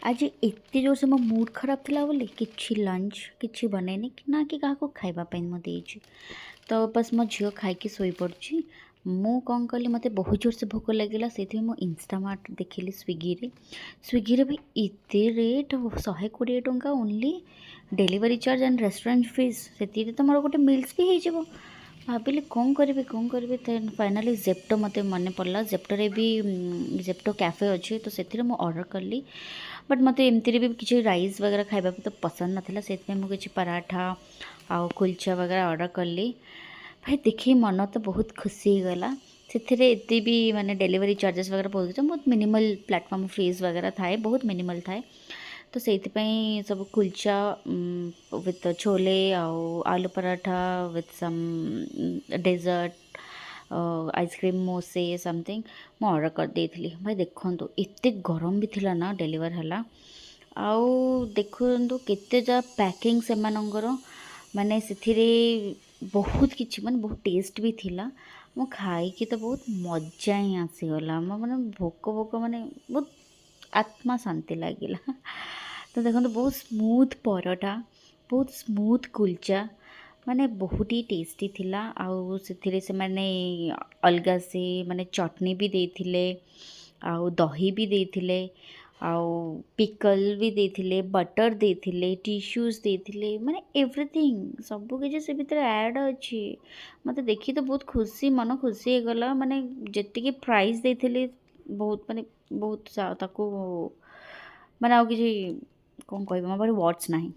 आज एते जोर से मो मूड खराब थिला बोली किछि लंच किछि बनेनी ना कि काहाको खाइबा ପାଇଁ ମୁଁ ଦେଇଛି ତ बस ମୋ ଝିଅ ଖାଇକି ଶୋଇପଡ଼ୁଛି। ମୁଁ କ'ଣ କଲି ମୋତେ ବହୁତ ଜୋରସେ ଭୋକ ଲାଗିଲା ସେଇଥିପାଇଁ ମୁଁ ଇନଷ୍ଟାମାର୍ଟ ଦେଖିଲି ସ୍ୱିଗିରେ ବି ଏତେ ରେଟ୍ 120 ଟଙ୍କା only delivery charge and restaurant fees ସେଥିରେ ତ ମୋର ଗୋଟେ ମିଲ୍ସ ବି ହେଇଯିବ। ଭାବିଲି କ'ଣ କରିବି ଦେନ୍ ଫାଇନାଲି ଜେପ୍ଟୋ ମୋତେ ମନେ ପଡ଼ିଲା ଜେପ୍ଟୋରେ ବି ଜେପ୍ଟୋ କ୍ୟାଫେ ଅଛି ତ ସେଥିରେ ମୁଁ ଅର୍ଡ଼ର କଲି। बट मत एमती भी किसी राइस वगैरह खाइबा तो पसंद नाला से मुझे पराठा आउ कुलचा वगैरह ऑर्डर कली। भाई देखिए मन तो बहुत खुशी गला से भी माने डिलीवरी चार्जेस वगैरह बहुत बहुत मिनिमल प्लेटफॉर्म फीस वगैरह थाए बहुत मिनिमल थाए तो से सब kulcha with chole aloo paratha with some dessert ice cream मोसे समथिंग मु ऑर्डर कर देइथिली। भाई देखंतु एते गरम भी थिला ना डेलीवर हला आउ देखंतु केते जा पैकिंग से मानंगर माने सेथिरे बहुत किछि माने बहुत टेस्ट भी थिला। मु खाई कि तो बहुत मजा ही आसीगला माने भोक माने बहुत आत्मा शांति लागिला। तो देखो बहुत स्मूथ परोठा बहुत स्मूथ कुलचा माने बहुत ही टेस्टी थिला आउ से माने अलगा से माने चटनी भी देथिले आउ दही भी देथिले आउ पिकल भी देथिले बटर देथिले टिश्यूज देथिले माने एवरीथिंग सब किसी से भीतर ऐड अच्छी मते देखी तो बहुत खुशी मन खुशी हो गला माने जेतिकी प्राइस देथिले बहुत माने बहुत ताको माने आउ किसी कौन कहबो मोर वर्ड्स नाही।